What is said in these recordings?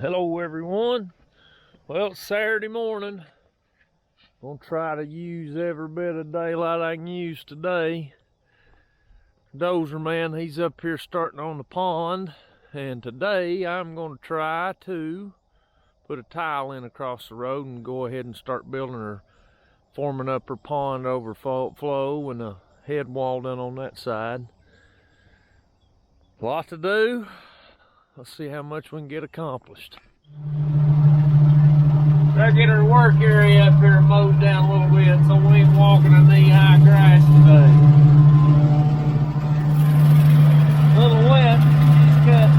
Hello everyone. Well, it's Saturday morning. Gonna try to use every bit of daylight I can use today. Dozer man, he's up here starting on the pond, and today I'm gonna try to put a tile in across the road and go ahead and start building or forming up her pond overflow and a head wall done on that side. A lot to do. Let's see how much we can get accomplished. Gotta get her work area up here mowed down a little bit so we ain't walking in knee-high grass today. A little wet, she's cut.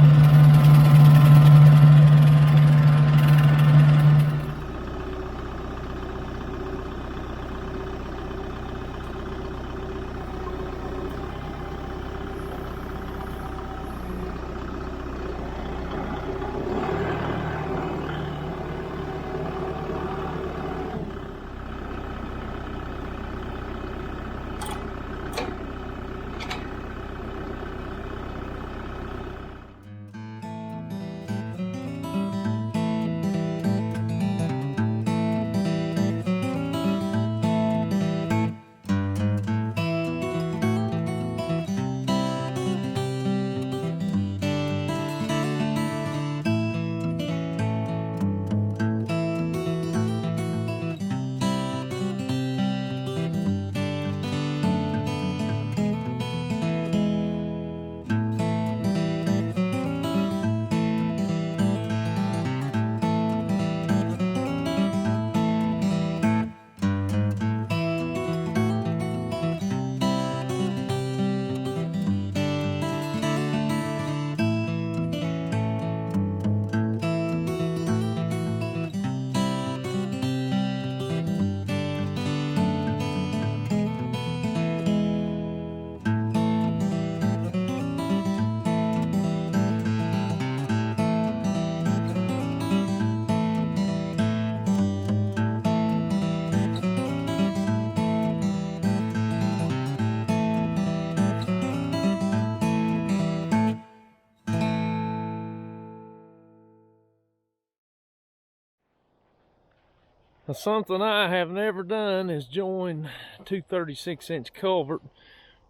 Now, something I have never done is join two 36-inch culvert.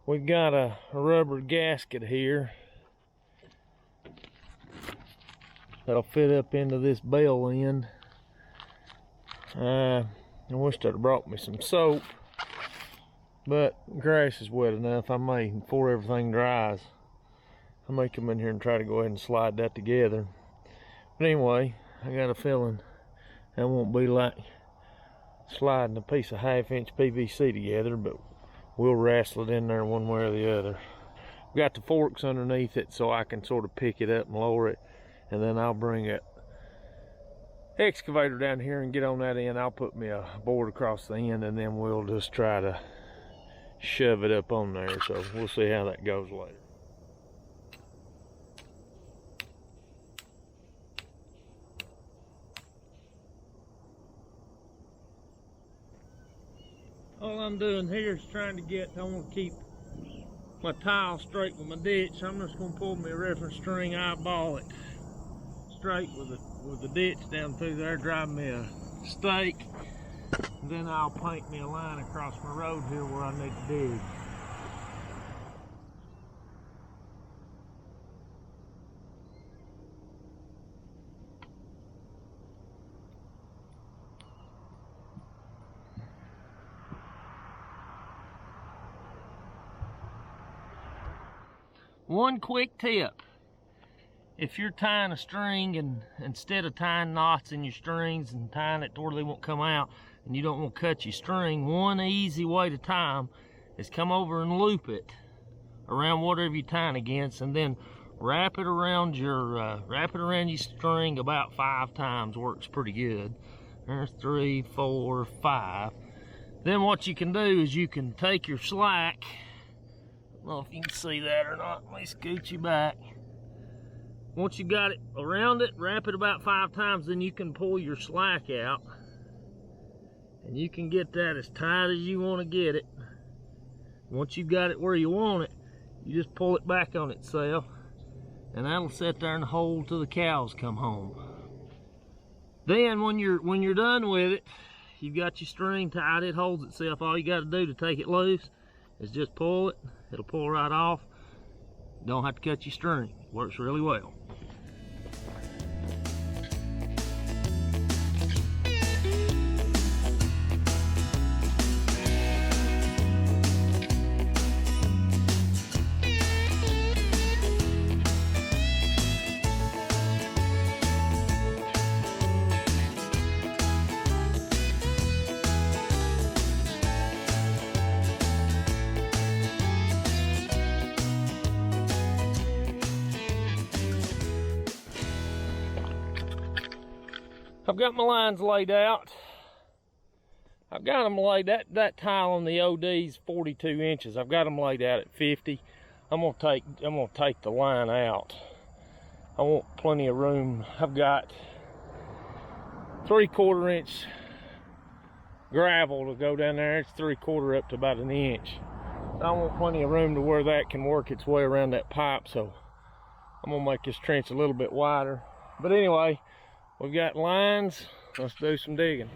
We've got a rubber gasket here that'll fit up into this bell end. I wish I'd have brought me some soap, but grass is wet enough. I may, before everything dries, I may come in here and try to go ahead and slide that together. But anyway, I got a feeling that won't be like sliding a piece of 1/2-inch PVC together, but we'll wrestle it in there one way or the other. We got the forks underneath it so I can sort of pick it up and lower it, and then I'll bring an excavator down here and get on that end. I'll put me a board across the end, and then we'll just try to shove it up on there. So we'll see how that goes later. All I'm doing here is trying to get, I want to keep my tile straight with my ditch. I'm just going to pull me a reference string, eyeball it straight with the ditch down through there, drive me a stake, and then I'll paint me a line across my road here where I need to dig. One quick tip: if you're tying a string and instead of tying knots in your strings and tying it to where they won't come out, and you don't want to cut your string, one easy way to tie them is come over and loop it around whatever you're tying against, and then wrap it around your string about 5 times. Works pretty good. There's 3, 4, 5. Then what you can do is you can take your slack. I don't know if you can see that or not. Let me scoot you back. Once you got it around it, wrap it about 5 times, then you can pull your slack out. And you can get that as tight as you want to get it. Once you've got it where you want it, you just pull it back on itself, and that'll sit there and hold till the cows come home. Then when you're done with it, you've got your string tied, it holds itself. All you got to do to take it loose is just pull it. It'll pull right off. Don't have to cut your string. It works really well. I've got my lines laid out. I've got them laid, that tile on the OD is 42 inches. I've got them laid out at 50. I'm gonna take the line out. I want plenty of room. I've got 3/4 inch gravel to go down there. It's 3/4 up to about an inch. I want plenty of room to where that can work its way around that pipe, so I'm gonna make this trench a little bit wider. But anyway, we've got lines. Let's do some digging.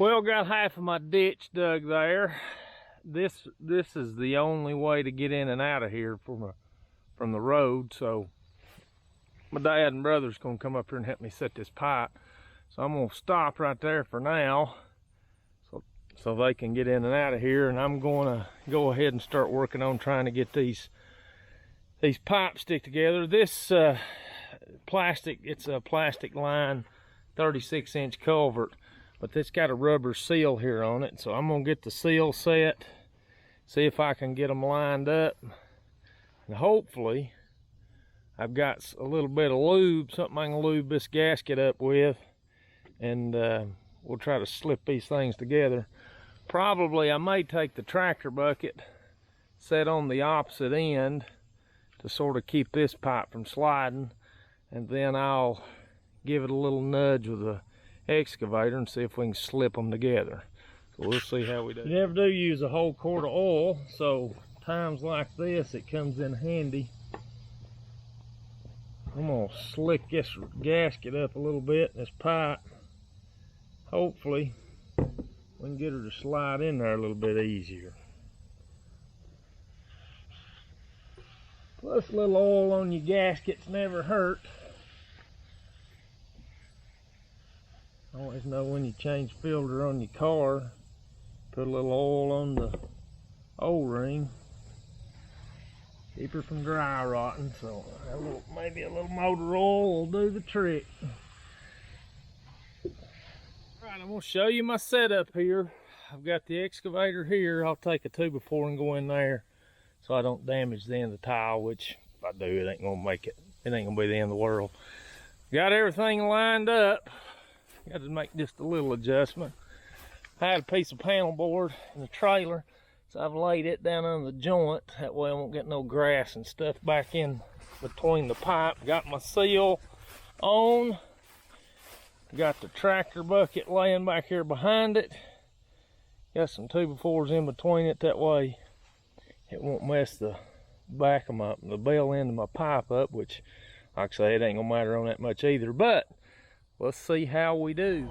Well, got half of my ditch dug there. This is the only way to get in and out of here from the road. So my dad and brother's gonna come up here and help me set this pipe. So I'm gonna stop right there for now, so they can get in and out of here. And I'm gonna go ahead and start working on trying to get these pipes stick together. This plastic, it's a plastic line, 36-inch culvert. But it's got a rubber seal here on it, so I'm gonna get the seal set, see if I can get them lined up, and hopefully I've got a little bit of lube, something I can lube this gasket up with, and we'll try to slip these things together. Probably I may take the tractor bucket, set on the opposite end to sort of keep this pipe from sliding, and then I'll give it a little nudge with a excavator and see if we can slip them together. So we'll see how we do. You never do use a whole quart of oil, so times like this it comes in handy. I'm gonna slick this gasket up a little bit, this pipe. Hopefully we can get her to slide in there a little bit easier. Plus a little oil on your gaskets never hurt. Always know when you change filter on your car, put a little oil on the O-ring, keep her from dry rotting. So maybe a little motor oil will do the trick. Alright, I'm going to show you my setup here. I've got the excavator here. I'll take a 2x4 and go in there so I don't damage the end of the tile, which if I do, it ain't going to make it. It ain't going to be the end of the world. Got everything lined up. Got to make just a little adjustment. I had a piece of panel board in the trailer, so I've laid it down under the joint. That way I won't get no grass and stuff back in between the pipe. Got my seal on. Got the tractor bucket laying back here behind it. Got some 2x4s in between it, that way it won't mess the back of the bell end of my pipe up, which, like I say, it ain't gonna matter on that much either. But let's see how we do.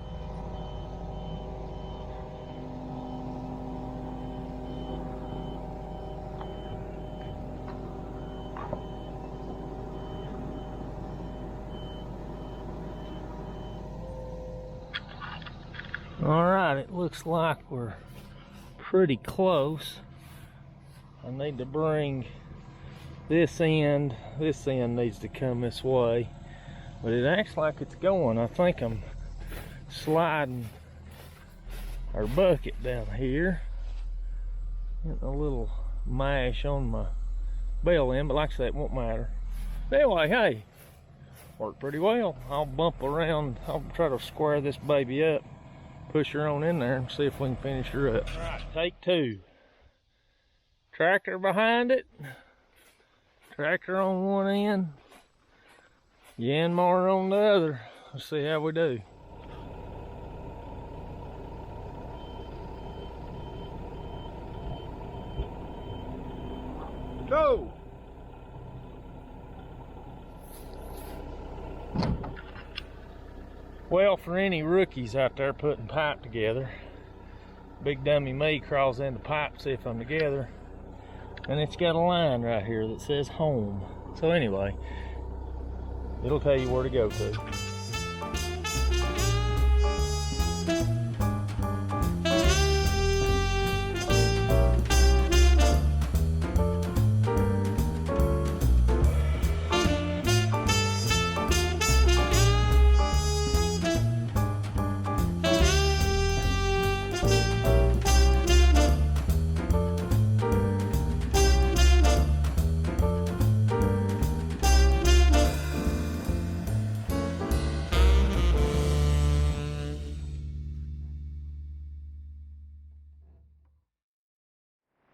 All right, it looks like we're pretty close. I need to bring this end needs to come this way, but it acts like it's going. I think I'm sliding our bucket down here. Getting a little mash on my bell end, but like I said, it won't matter. Anyway, hey, worked pretty well. I'll bump around, I'll try to square this baby up, push her on in there and see if we can finish her up. All right, take two. Tractor behind it. Tractor on one end. Yanmar on the other. Let's see how we do. Go! Well, for any rookies out there putting pipe together, big dummy me crawls in the pipe to see if I'm together, and it's got a line right here that says home. So anyway, it'll tell you where to go to.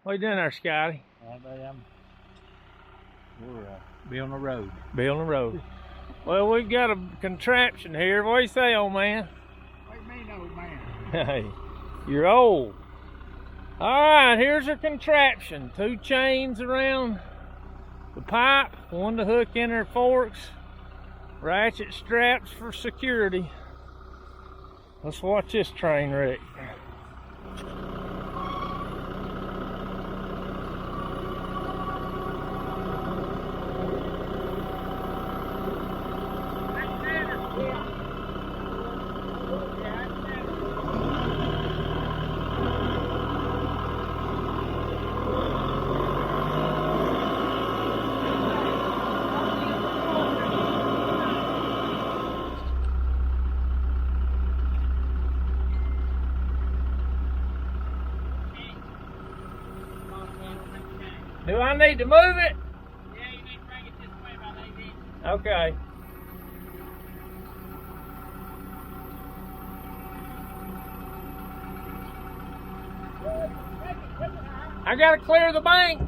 What you doing there, Scotty? We're building a road. Building a road. Well, we've got a contraption here. What do you say, old man? What do you mean, old man? Hey, you're old. All right, here's our contraption. 2 chains around the pipe, one to hook in our forks, ratchet straps for security. Let's watch this train wreck. Do I need to move it? Yeah, you need to bring it this way about 8 inches. Okay. I gotta clear the bank.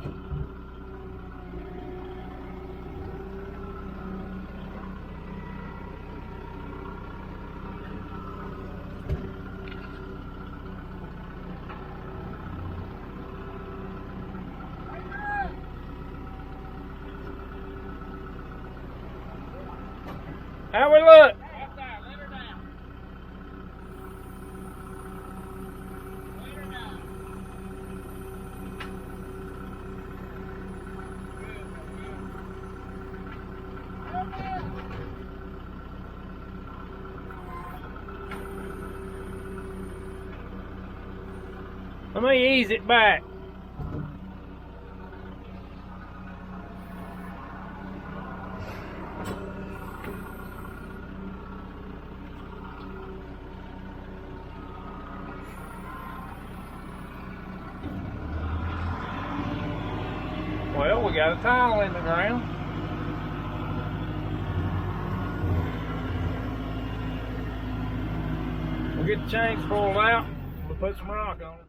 How we look? Let her down. Let her down. Let me ease it back. got a tile in the ground. We'll get the chains pulled out. We'll put some rock on it.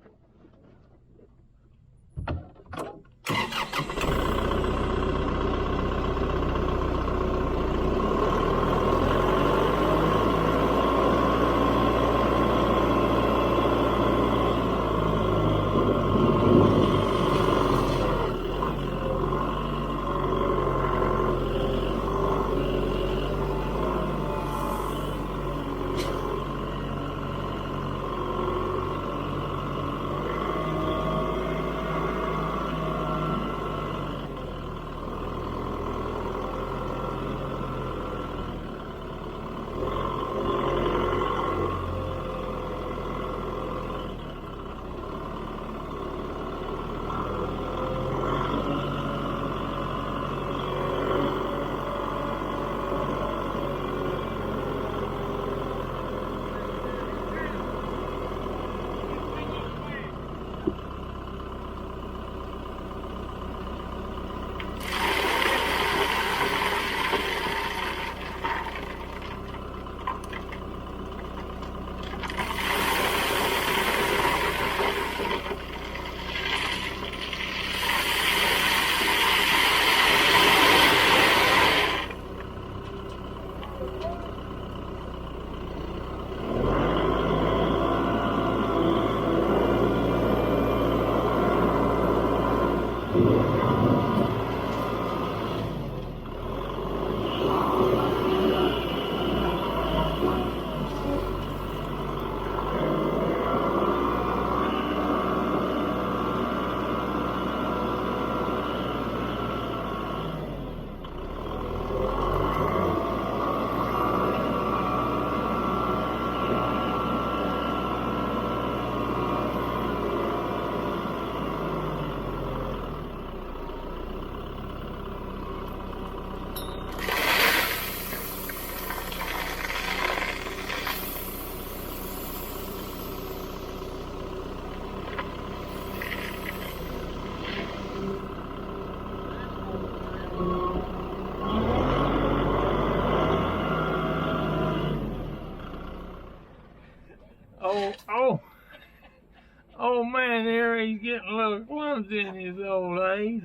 Oh man, there he's getting a little clumsy in his old age.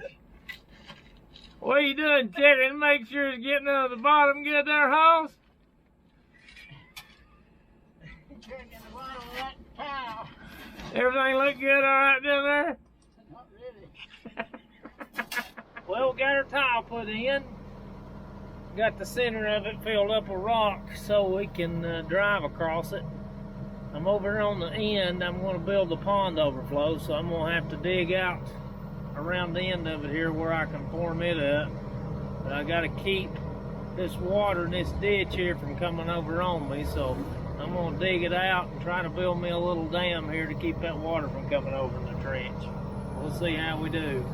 What are you doing, checking to make sure it's getting out of the bottom good there, Hoss? Checking the bottom of that towel. Everything look good all right down there? Not really. Well, we got our tile put in. Got the center of it filled up with rock so we can drive across it. I'm over on the end. I'm going to build the pond overflow, so I'm going to have to dig out around the end of it here where I can form it up. But I got to keep this water in this ditch here from coming over on me, so I'm going to dig it out and try to build me a little dam here to keep that water from coming over in the trench. We'll see how we do.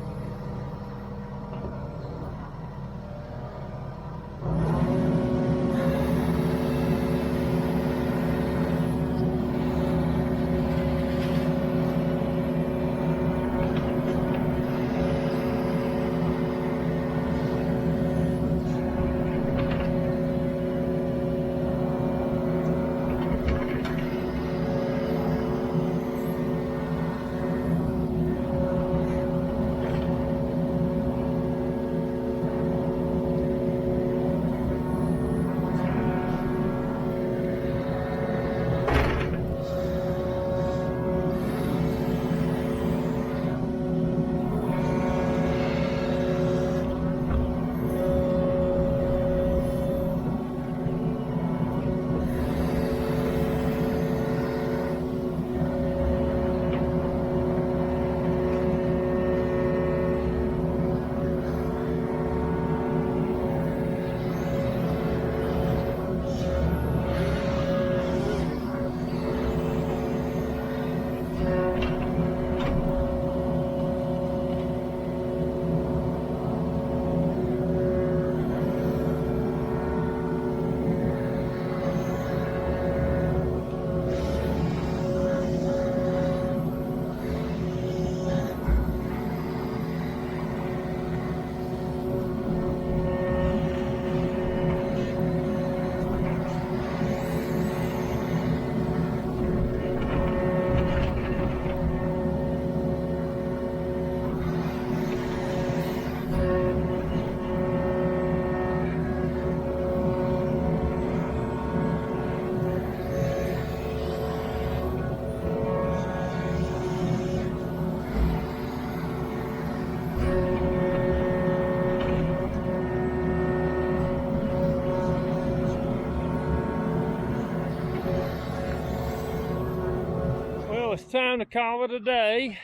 time to call it a day,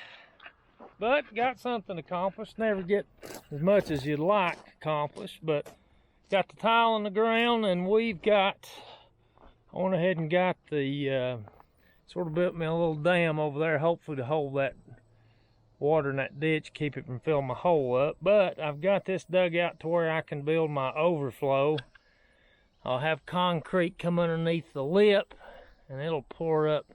but got something accomplished. Never get as much as you'd like accomplished, but got the tile on the ground, and we've got, I went ahead and got the, sort of built me a little dam over there, hopefully to hold that water in that ditch, keep it from filling my hole up. But I've got this dug out to where I can build my overflow. I'll have concrete come underneath the lip, and it'll pour up,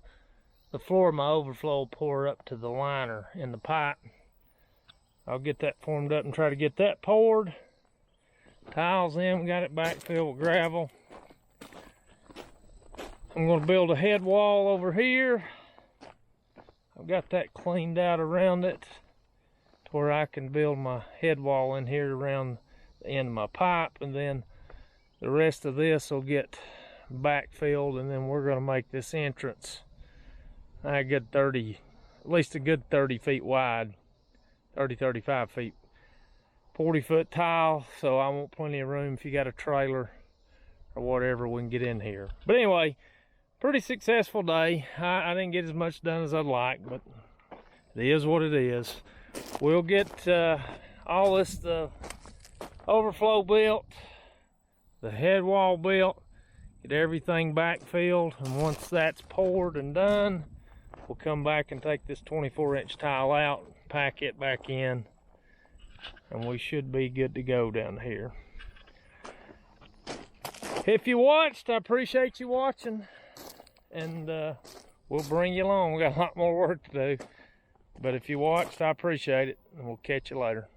the floor of my overflow will pour up to the liner in the pipe. I'll get that formed up and try to get that poured. Tiles in, got it backfilled with gravel. I'm going to build a head wall over here. I've got that cleaned out around it to where I can build my head wall in here around the end of my pipe, and then the rest of this will get backfilled, and then we're going to make this entrance a good 30, at least a good 30 feet wide, 30, 35 feet. 40-foot tile, so I want plenty of room if you got a trailer or whatever, we can get in here. But anyway, pretty successful day. I didn't get as much done as I'd like, but it is what it is. We'll get all this, the overflow built, the head wall built, get everything backfilled, and once that's poured and done, we'll come back and take this 24-inch tile out, pack it back in, and we should be good to go down here. If you watched, I appreciate you watching, and we'll bring you along. We got a lot more work to do, but if you watched, I appreciate it, and we'll catch you later.